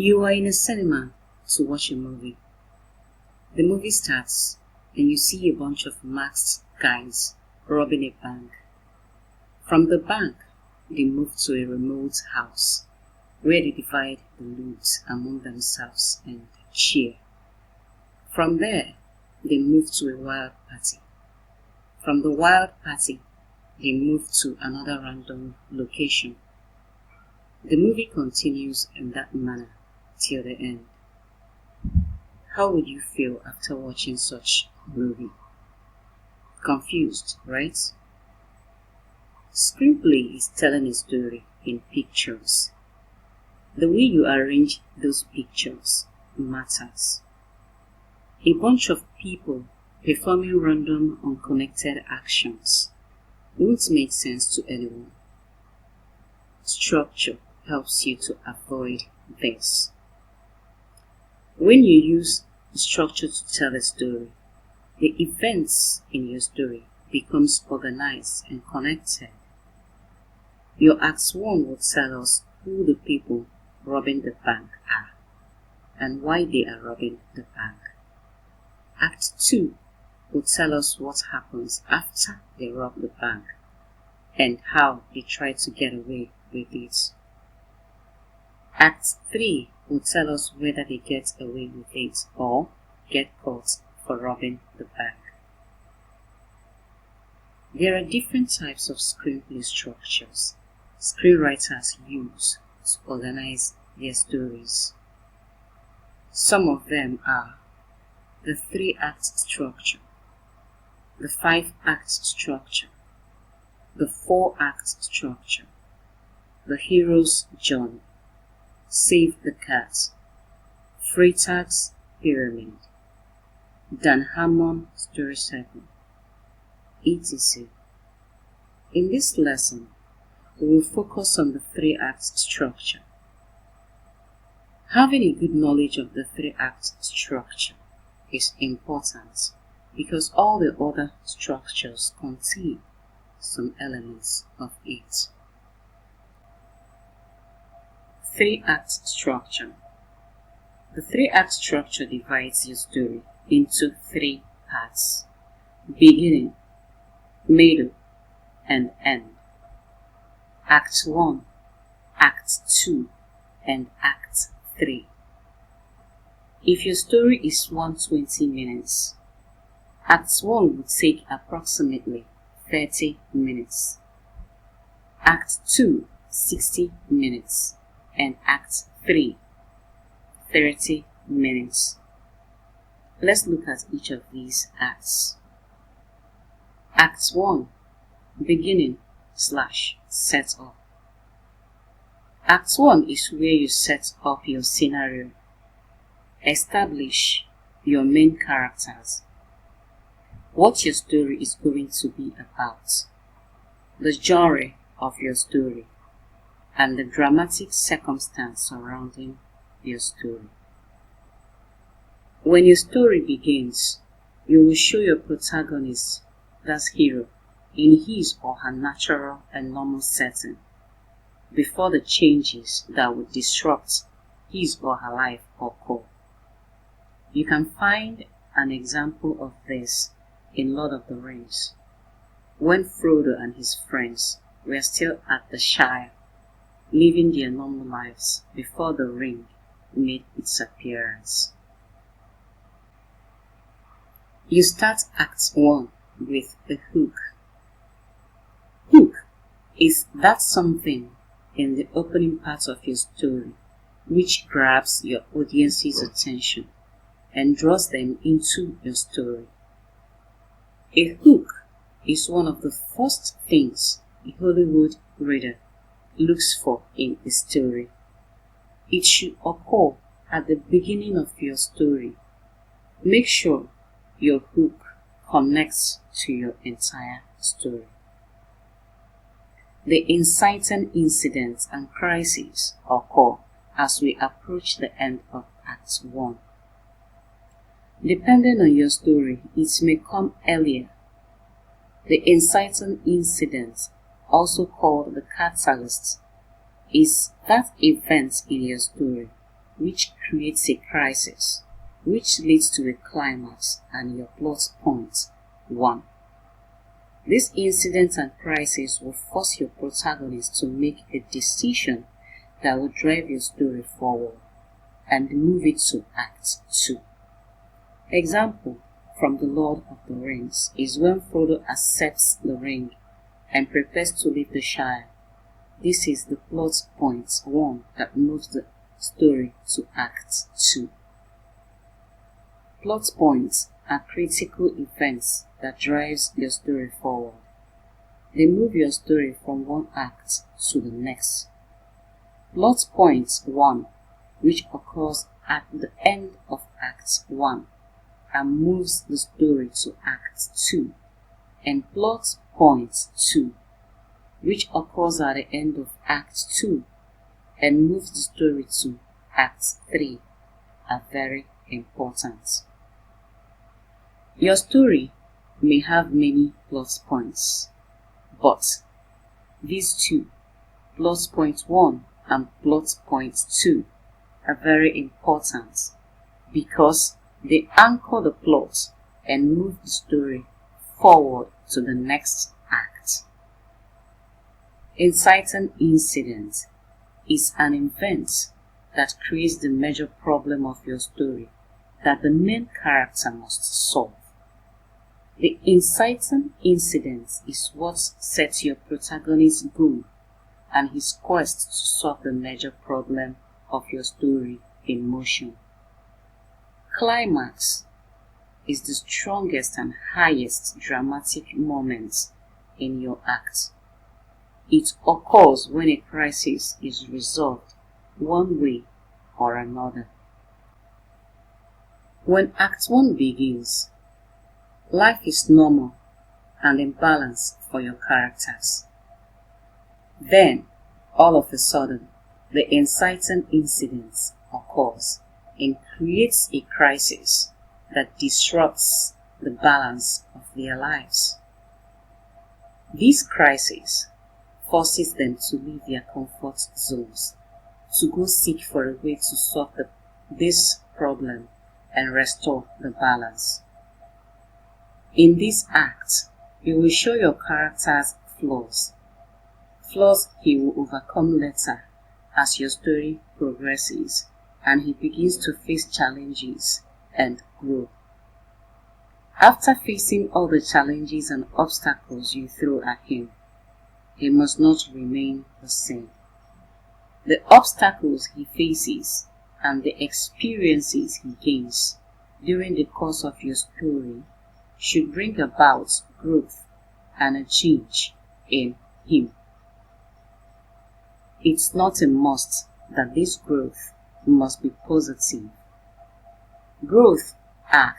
You are in a cinema to watch a movie. The movie starts and you see a bunch of masked guys robbing a bank. From the bank, they move to a remote house where they divide the loot among themselves and share. From there, they move to a wild party. From the wild party, they move to another random location. The movie continues in that manner till the end. How would you feel after watching such a movie? Confused, right? Screenplay is telling a story in pictures. The way you arrange those pictures matters. A bunch of people performing random unconnected actions won't make sense to anyone. Structure helps you to avoid this. When you use structure to tell a story, the events in your story becomes organized and connected. Your Act 1 will tell us who the people robbing the bank are and why they are robbing the bank. Act 2 will tell us what happens after they rob the bank and how they try to get away with it. Act 3 will tell us whether they get away with it or get caught for robbing the bank. There are different types of screenplay structures screenwriters use to organize their stories. Some of them are the 3-act structure, the 5-act structure, the 4-act structure, the hero's journey, Save the Cat, Freytag's Pyramid, Dan Harmon Story Cycle, etc. In this lesson, we will focus on the 3-act structure. Having a good knowledge of the 3-act structure is important because all the other structures contain some elements of it. 3-act structure. The 3-act structure divides your story into 3 parts: beginning, middle, and end. Act 1, Act 2, and Act 3. If your story is 120 minutes, Act 1 would take approximately 30 minutes. Act 2, 60 minutes. And Act 3, 30 minutes. Let's look at each of these acts. Act 1, beginning / set up. Act 1 is where you set up your scenario, establish your main characters, what your story is going to be about, the genre of your story, and the dramatic circumstance surrounding your story. When your story begins, you will show your protagonist, that's hero, in his or her natural and normal setting, before the changes that would disrupt his or her life occur. You can find an example of this in Lord of the Rings, when Frodo and his friends were still at the Shire, living their normal lives before the ring made its appearance. You start Act 1 with a hook. Hook is that something in the opening part of your story which grabs your audience's attention and draws them into your story. A hook is one of the first things a Hollywood reader looks for in a story. It should occur at the beginning of your story. Make sure your hook connects to your entire story. The inciting incidents and crises occur as we approach the end of Act 1. Depending on your story, it may come earlier. The inciting incident, also called the catalyst, is that event in your story which creates a crisis, which leads to a climax and your plot point 1. This incident and crisis will force your protagonist to make a decision that will drive your story forward and move it to Act 2. Example from The Lord of the Rings is when Frodo accepts the ring and prepares to leave the Shire. This is the plot point 1 that moves the story to Act 2. Plot points are critical events that drives your story forward. They move your story from one act to the next. Plot point 1, which occurs at the end of Act 1 and moves the story to Act 2, and plot point 2, which occurs at the end of Act 2 and moves the story to Act 3, are very important. Your story may have many plot points, but these two, plot point 1 and plot point 2, are very important because they anchor the plot and move the story forward to the next act. Inciting incident is an event that creates the major problem of your story that the main character must solve. The inciting incident is what sets your protagonist's goal and his quest to solve the major problem of your story in motion. Climax is the strongest and highest dramatic moment in your act. It occurs when a crisis is resolved one way or another. When Act 1 begins, life is normal and in balance for your characters. Then, all of a sudden, the inciting incident occurs and creates a crisis that disrupts the balance of their lives. This crisis forces them to leave their comfort zones, to go seek for a way to solve this problem and restore the balance. In this act, you will show your character's flaws he will overcome later as your story progresses and he begins to face challenges and grow. After facing all the challenges and obstacles you throw at him, he must not remain the same. The obstacles he faces and the experiences he gains during the course of your story should bring about growth and a change in him. It's not a must that this growth must be positive. Growth arc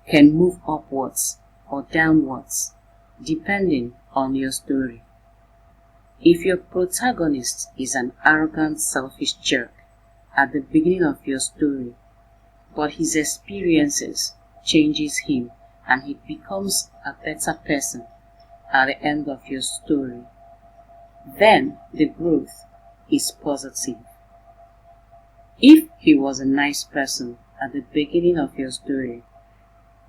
can move upwards or downwards depending on your story. If your protagonist is an arrogant, selfish jerk at the beginning of your story, but his experiences changes him and he becomes a better person at the end of your story, then the growth is positive. If he was a nice person at the beginning of your story,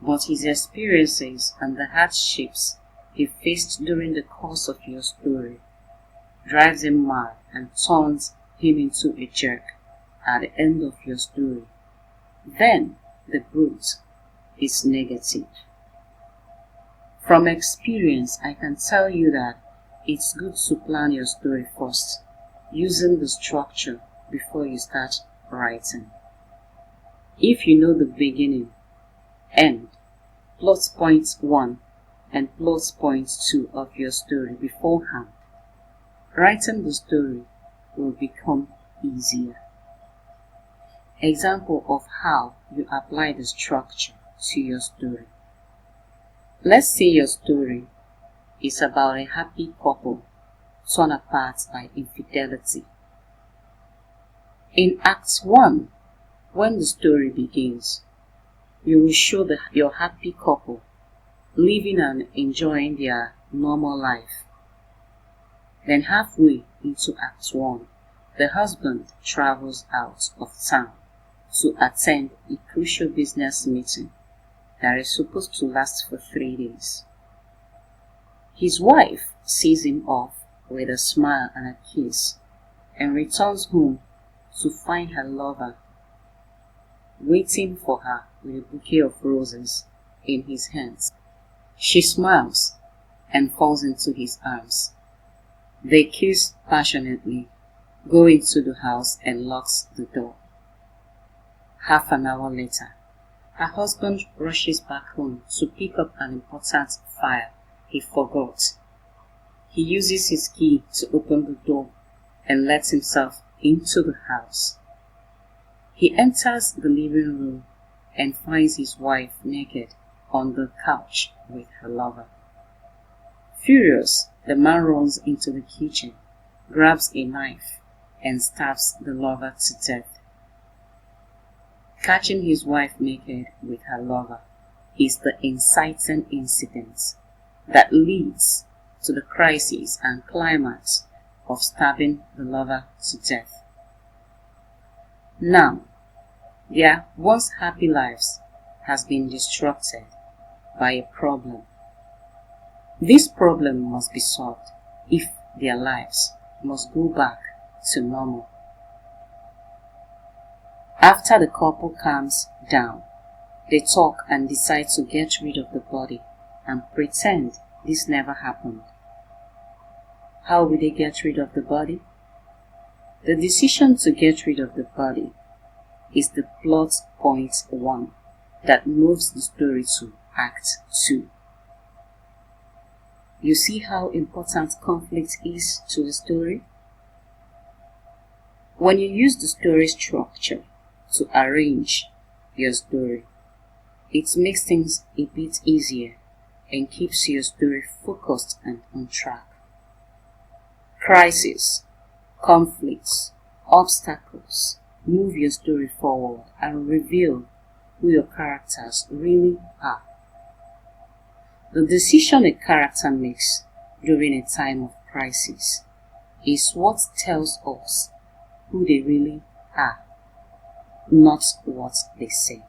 but his experiences and the hardships he faced during the course of your story drives him mad and turns him into a jerk at the end of your story, then the growth is negative. From experience, I can tell you that it's good to plan your story first, using the structure before you start writing. If you know the beginning, end, plot point 1 and plot point 2 of your story beforehand, writing the story will become easier. Example of how you apply the structure to your story. Let's say your story is about a happy couple torn apart by infidelity. In Act 1, when the story begins, you will show your happy couple living and enjoying their normal life. Then halfway into Act 1, The husband travels out of town to attend a crucial business meeting that is supposed to last for 3 days. His wife sees him off with a smile and a kiss and returns home to find her lover waiting for her with a bouquet of roses in his hands. She smiles and falls into his arms. They kiss passionately, go into the house and locks the door. Half an hour later, her husband rushes back home to pick up an important file he forgot. He uses his key to open the door and lets himself into the house. He enters the living room and finds his wife naked on the couch with her lover. Furious, the man runs into the kitchen, grabs a knife, and stabs the lover to death. Catching his wife naked with her lover is the inciting incident that leads to the crisis and climax of stabbing the lover to death. Now, their once happy lives has been disrupted by a problem. This problem must be solved if their lives must go back to normal. After the couple calms down, they talk and decide to get rid of the body and pretend this never happened. How will they get rid of the body? The decision to get rid of the body is the plot point 1 that moves the story to Act 2. You see how important conflict is to a story? When you use the story structure to arrange your story, it makes things a bit easier and keeps your story focused and on track. Crises, conflicts, obstacles move your story forward and reveal who your characters really are. The decision a character makes during a time of crisis is what tells us who they really are, not what they say.